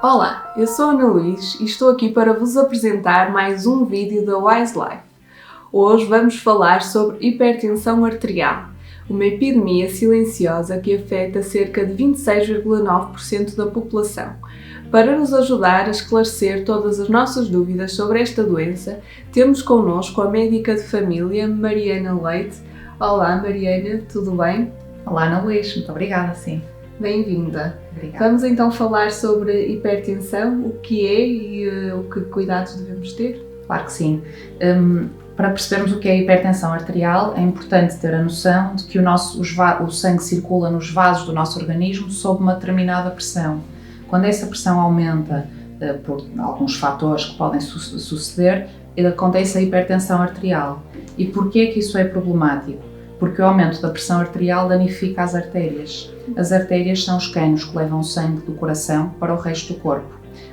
Olá, eu sou a Ana Luís e estou aqui para vos apresentar mais um vídeo da Wise Life. Hoje vamos falar sobre hipertensão arterial, uma epidemia silenciosa que afeta cerca de 26,9% da população. Para nos ajudar a esclarecer todas as nossas dúvidas sobre esta doença, temos connosco a médica de família Mariana Leite. Olá Mariana, tudo bem? Olá Ana Luís, muito obrigada, sim. Bem-vinda. Obrigada. Vamos então falar sobre hipertensão, o que é e o que cuidados devemos ter? Claro que sim. Para percebermos o que é a hipertensão arterial, é importante ter a noção de que o sangue circula nos vasos do nosso organismo sob uma determinada pressão. Quando essa pressão aumenta por alguns fatores que podem suceder, acontece a hipertensão arterial. E porquê que isso é problemático? Porque o aumento da pressão arterial danifica as artérias. As artérias são os canos que levam o sangue do coração para o resto do corpo.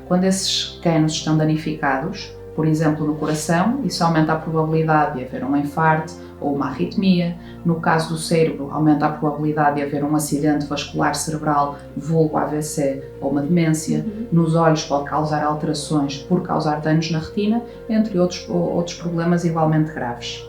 Quando esses canos estão danificados, por exemplo no coração, isso aumenta a probabilidade de haver um infarto ou uma arritmia. No caso do cérebro, aumenta a probabilidade de haver um acidente vascular cerebral, vulgo AVC ou uma demência. Nos olhos pode causar alterações por causar danos na retina, entre outros problemas igualmente graves.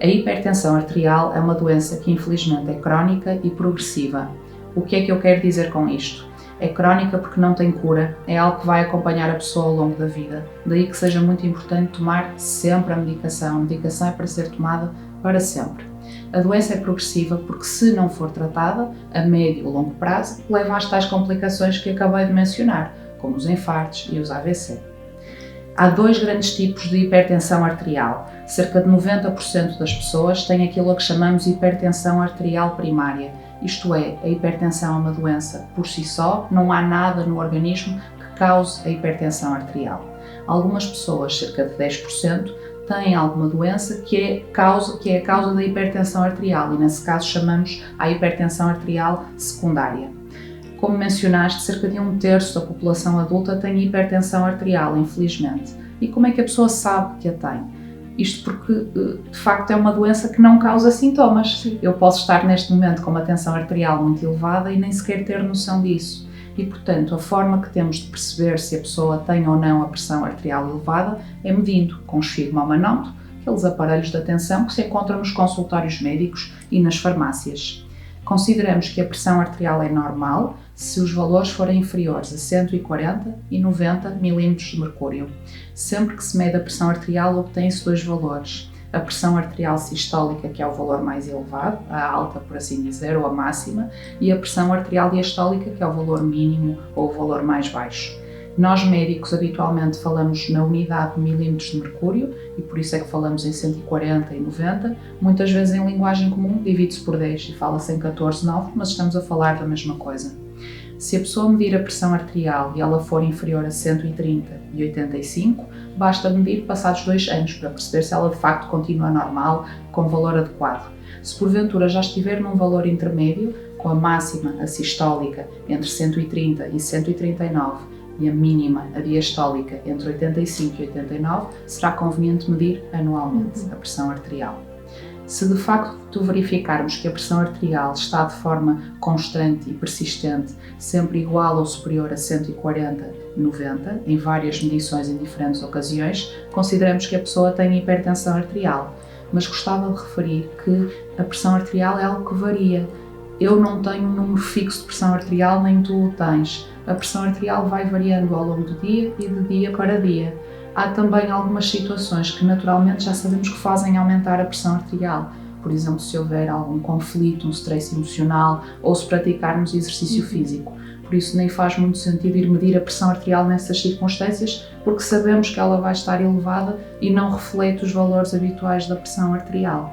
A hipertensão arterial é uma doença que infelizmente é crónica e progressiva. O que é que eu quero dizer com isto? É crónica porque não tem cura, é algo que vai acompanhar a pessoa ao longo da vida. Daí que seja muito importante tomar sempre a medicação. A medicação é para ser tomada para sempre. A doença é progressiva porque, se não for tratada, a médio ou longo prazo, leva às tais complicações que acabei de mencionar, como os infartos e os AVC. Há dois grandes tipos de hipertensão arterial. Cerca de 90% das pessoas têm aquilo a que chamamos de hipertensão arterial primária. Isto é, a hipertensão é uma doença por si só, não há nada no organismo que cause a hipertensão arterial. Algumas pessoas, cerca de 10%, têm alguma doença que é a causa da hipertensão arterial e, nesse caso, chamamos a hipertensão arterial secundária. Como mencionaste, cerca de 1/3 da população adulta tem hipertensão arterial, infelizmente. E como é que a pessoa sabe que a tem? Isto porque, de facto, é uma doença que não causa sintomas. Sim. Eu posso estar neste momento com uma tensão arterial muito elevada e nem sequer ter noção disso. E, portanto, a forma que temos de perceber se a pessoa tem ou não a pressão arterial elevada é medindo com o esfigmomanómetro, aqueles aparelhos de atenção que se encontram nos consultórios médicos e nas farmácias. Consideramos que a pressão arterial é normal se os valores forem inferiores a 140 e 90 mm de mercúrio. Sempre que se mede a pressão arterial, obtêm-se dois valores. A pressão arterial sistólica, que é o valor mais elevado, a alta, por assim dizer, ou a máxima, e a pressão arterial diastólica, que é o valor mínimo ou o valor mais baixo. Nós médicos habitualmente falamos na unidade de milímetros de mercúrio e por isso é que falamos em 140 e 90. Muitas vezes em linguagem comum divide-se por 10 e fala-se em 14,9, mas estamos a falar da mesma coisa. Se a pessoa medir a pressão arterial e ela for inferior a 130 e 85, basta medir passados 2 anos para perceber se ela de facto continua normal, com valor adequado. Se porventura já estiver num valor intermédio, com a máxima, a sistólica, entre 130 e 139, e a mínima, a diastólica, entre 85 e 89, será conveniente medir anualmente a pressão arterial. Se de facto verificarmos que a pressão arterial está de forma constante e persistente, sempre igual ou superior a 140/90, em várias medições em diferentes ocasiões, consideramos que a pessoa tem hipertensão arterial. Mas gostava de referir que a pressão arterial é algo que varia. Eu não tenho um número fixo de pressão arterial, nem tu o tens. A pressão arterial vai variando ao longo do dia e de dia para dia. Há também algumas situações que naturalmente já sabemos que fazem aumentar a pressão arterial. Por exemplo, se houver algum conflito, um stress emocional ou se praticarmos exercício físico. Por isso nem faz muito sentido ir medir a pressão arterial nessas circunstâncias, porque sabemos que ela vai estar elevada e não reflete os valores habituais da pressão arterial.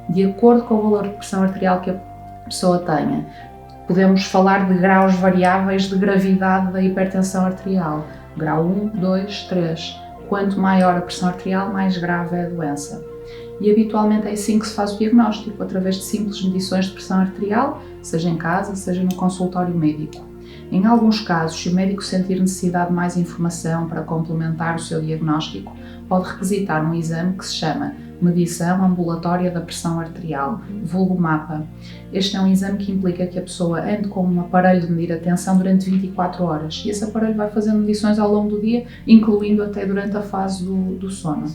De acordo com o valor de pressão arterial que a pessoa tenha, podemos falar de graus variáveis de gravidade da hipertensão arterial. Grau 1, 2, 3. Quanto maior a pressão arterial, mais grave é a doença. E habitualmente é assim que se faz o diagnóstico, através de simples medições de pressão arterial, seja em casa, seja no consultório médico. Em alguns casos, se o médico sentir necessidade de mais informação para complementar o seu diagnóstico, pode requisitar um exame que se chama medição ambulatória da pressão arterial, vulgo mapa. Este é um exame que implica que a pessoa ande com um aparelho de medir a tensão durante 24 horas e esse aparelho vai fazendo medições ao longo do dia, incluindo até durante a fase do sono.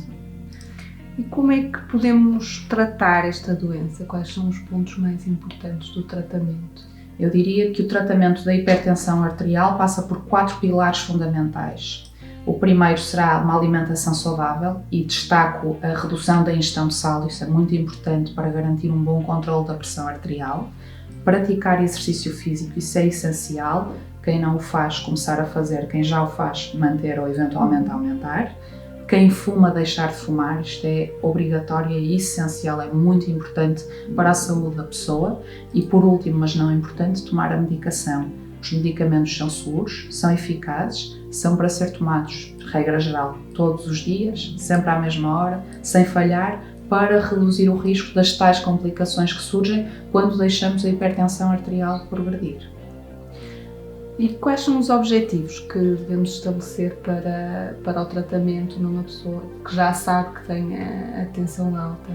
E como é que podemos tratar esta doença? Quais são os pontos mais importantes do tratamento? Eu diria que o tratamento da hipertensão arterial passa por 4 pilares fundamentais. O primeiro será uma alimentação saudável e destaco a redução da ingestão de sal, isso é muito importante para garantir um bom controle da pressão arterial. Praticar exercício físico, isso é essencial. Quem não o faz, começar a fazer. Quem já o faz, manter ou eventualmente aumentar. Quem fuma, deixar de fumar, isto é obrigatório e essencial, é muito importante para a saúde da pessoa. E por último, mas não importante, tomar a medicação. Os medicamentos são seguros, são eficazes, são para ser tomados, regra geral, todos os dias, sempre à mesma hora, sem falhar, para reduzir o risco das tais complicações que surgem quando deixamos a hipertensão arterial progredir. E quais são os objetivos que devemos estabelecer para o tratamento numa pessoa que já sabe que tem a tensão alta?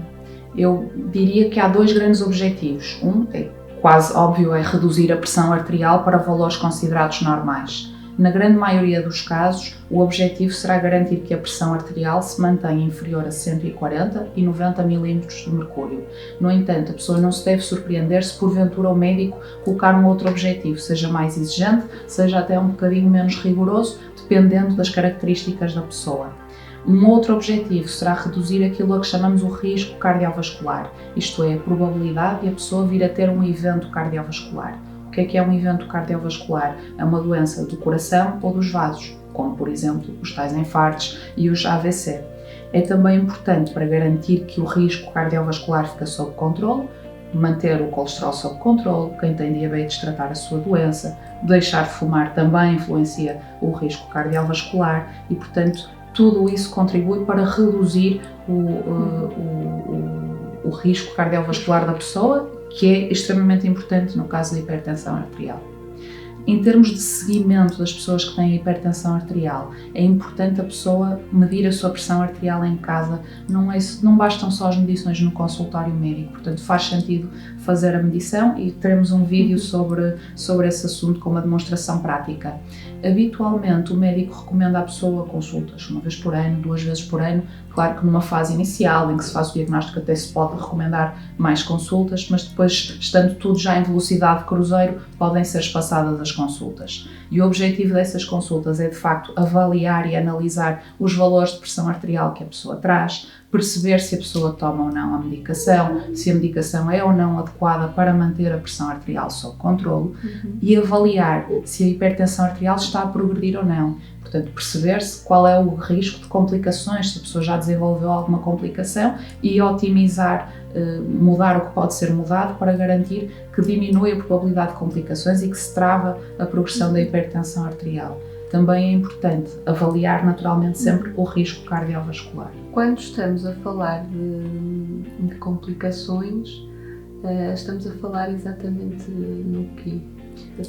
Eu diria que há 2 grandes objetivos. Um é quase óbvio, é reduzir a pressão arterial para valores considerados normais. Na grande maioria dos casos, o objetivo será garantir que a pressão arterial se mantenha inferior a 140 e 90 mm de mercúrio. No entanto, a pessoa não se deve surpreender se porventura o médico colocar um outro objetivo, seja mais exigente, seja até um bocadinho menos rigoroso, dependendo das características da pessoa. Um outro objetivo será reduzir aquilo a que chamamos o risco cardiovascular, isto é, a probabilidade de a pessoa vir a ter um evento cardiovascular. O que é um evento cardiovascular? É uma doença do coração ou dos vasos, como por exemplo os tais infartos e os AVC. É também importante para garantir que o risco cardiovascular fica sob controle, manter o colesterol sob controle, quem tem diabetes tratar a sua doença, deixar de fumar também influencia o risco cardiovascular e, portanto, tudo isso contribui para reduzir o risco cardiovascular da pessoa, que é extremamente importante no caso da hipertensão arterial. Em termos de seguimento das pessoas que têm hipertensão arterial, é importante a pessoa medir a sua pressão arterial em casa, não bastam só as medições no consultório médico, portanto faz sentido fazer a medição e teremos um vídeo sobre esse assunto com uma demonstração prática. Habitualmente o médico recomenda à pessoa consultas 1 vez por ano, 2 vezes por ano, claro que numa fase inicial em que se faz o diagnóstico até se pode recomendar mais consultas, mas depois, estando tudo já em velocidade de cruzeiro, podem ser espaçadas as consultas. E o objetivo dessas consultas é de facto avaliar e analisar os valores de pressão arterial que a pessoa traz, perceber se a pessoa toma ou não a medicação, se a medicação é ou não adequada para manter a pressão arterial sob controle e avaliar se a hipertensão arterial está a progredir ou não. Portanto, perceber-se qual é o risco de complicações, se a pessoa já desenvolveu alguma complicação e otimizar, mudar o que pode ser mudado para garantir que diminui a probabilidade de complicações e que se trava a progressão da hipertensão arterial. Também é importante avaliar naturalmente sempre o risco cardiovascular. Quando estamos a falar de complicações, estamos a falar exatamente no quê?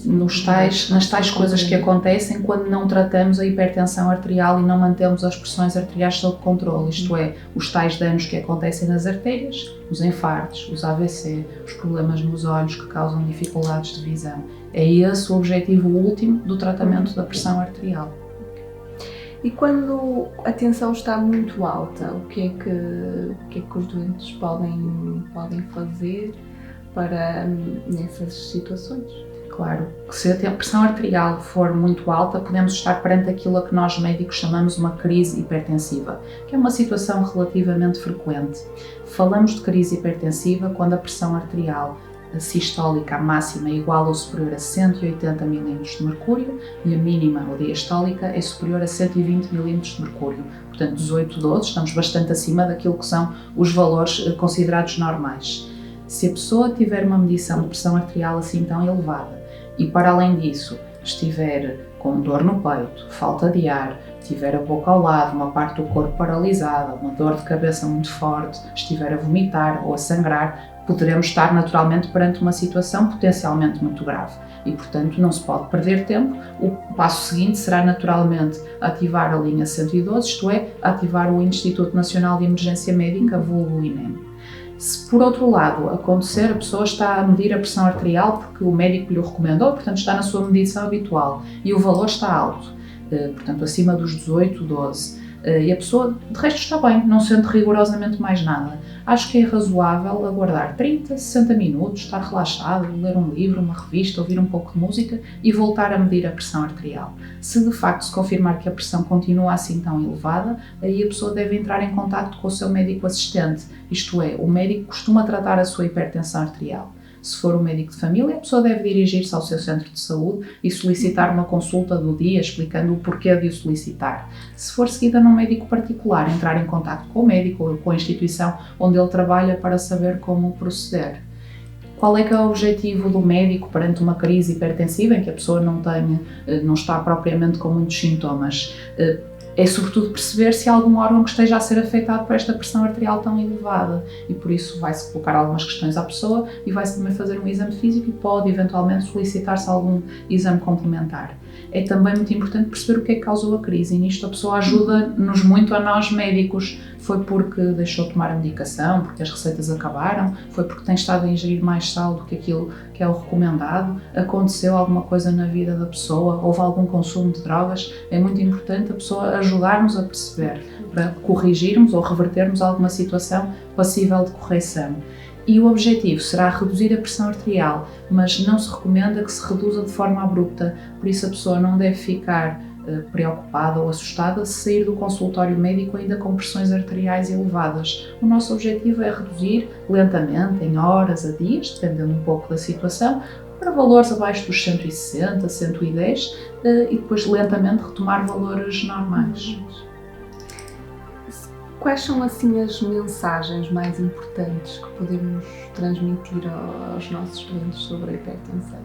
Nas tais coisas que acontecem quando não tratamos a hipertensão arterial e não mantemos as pressões arteriais sob controle, isto é, os tais danos que acontecem nas artérias, os infartos, os AVC, os problemas nos olhos que causam dificuldades de visão. É esse o objetivo último do tratamento da pressão arterial. E quando a tensão está muito alta, o que é que os doentes podem fazer para nessas situações? Claro, que se a pressão arterial for muito alta, podemos estar perante aquilo a que nós médicos chamamos uma crise hipertensiva, que é uma situação relativamente frequente. Falamos de crise hipertensiva quando a pressão arterial sistólica, a máxima, é igual ou superior a 180 mm de mercúrio e a mínima, ou diastólica, é superior a 120 mm de mercúrio. Portanto, 18, 12, estamos bastante acima daquilo que são os valores considerados normais. Se a pessoa tiver uma medição de pressão arterial assim tão elevada e, para além disso, estiver com dor no peito, falta de ar, tiver a boca ao lado, uma parte do corpo paralisada, uma dor de cabeça muito forte, estiver a vomitar ou a sangrar, poderemos estar naturalmente perante uma situação potencialmente muito grave e, portanto, não se pode perder tempo. O passo seguinte será naturalmente ativar a linha 112, isto é, ativar o Instituto Nacional de Emergência Médica, vulgo INEM. Se, por outro lado, acontecer, a pessoa está a medir a pressão arterial porque o médico lhe o recomendou, portanto está na sua medição habitual e o valor está alto, portanto acima dos 18, 12, e a pessoa de resto está bem, não sente rigorosamente mais nada. Acho que é razoável aguardar 30, 60 minutos, estar relaxado, ler um livro, uma revista, ouvir um pouco de música e voltar a medir a pressão arterial. Se de facto se confirmar que a pressão continua assim tão elevada, aí a pessoa deve entrar em contacto com o seu médico assistente, isto é, o médico costuma tratar a sua hipertensão arterial. Se for um médico de família, a pessoa deve dirigir-se ao seu centro de saúde e solicitar uma consulta do dia, explicando o porquê de o solicitar. Se for seguida num médico particular, entrar em contacto com o médico ou com a instituição onde ele trabalha para saber como proceder. Qual é que é o objetivo do médico perante uma crise hipertensiva em que a pessoa não está propriamente com muitos sintomas? É sobretudo perceber se há algum órgão que esteja a ser afetado por esta pressão arterial tão elevada e por isso vai-se colocar algumas questões à pessoa e vai-se também fazer um exame físico e pode eventualmente solicitar-se algum exame complementar. É também muito importante perceber o que é que causou a crise e nisto a pessoa ajuda-nos muito a nós médicos. Foi porque deixou de tomar a medicação, porque as receitas acabaram, foi porque tem estado a ingerir mais sal do que aquilo que é o recomendado, aconteceu alguma coisa na vida da pessoa, houve algum consumo de drogas. É muito importante a pessoa ajudar-nos a perceber, para corrigirmos ou revertermos alguma situação passível de correção. E o objetivo será reduzir a pressão arterial, mas não se recomenda que se reduza de forma abrupta, por isso a pessoa não deve ficar preocupada ou assustada se sair do consultório médico ainda com pressões arteriais elevadas. O nosso objetivo é reduzir lentamente, em horas a dias, dependendo um pouco da situação, para valores abaixo dos 160, 110 e depois lentamente retomar valores normais. Quais são assim as mensagens mais importantes que podemos transmitir aos nossos doentes sobre a hipertensão?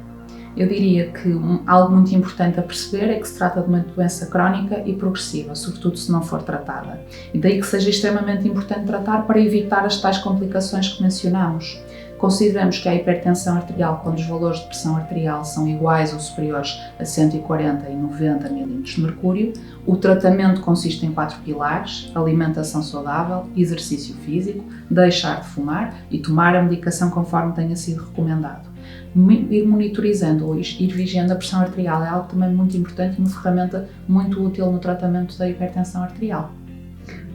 Eu diria que algo muito importante a perceber é que se trata de uma doença crónica e progressiva, sobretudo se não for tratada. E daí que seja extremamente importante tratar para evitar as tais complicações que mencionamos. Consideramos que a hipertensão arterial, quando os valores de pressão arterial são iguais ou superiores a 140 e 90 mm de mercúrio, o tratamento consiste em 4 pilares: alimentação saudável, exercício físico, deixar de fumar e tomar a medicação conforme tenha sido recomendado. Ir monitorizando ou ir vigiando a pressão arterial é algo também muito importante e uma ferramenta muito útil no tratamento da hipertensão arterial.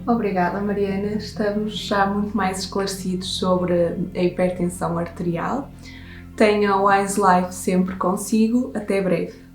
Obrigada, Mariana. Estamos já muito mais esclarecidos sobre a hipertensão arterial. Tenha o Wise Life sempre consigo. Até breve.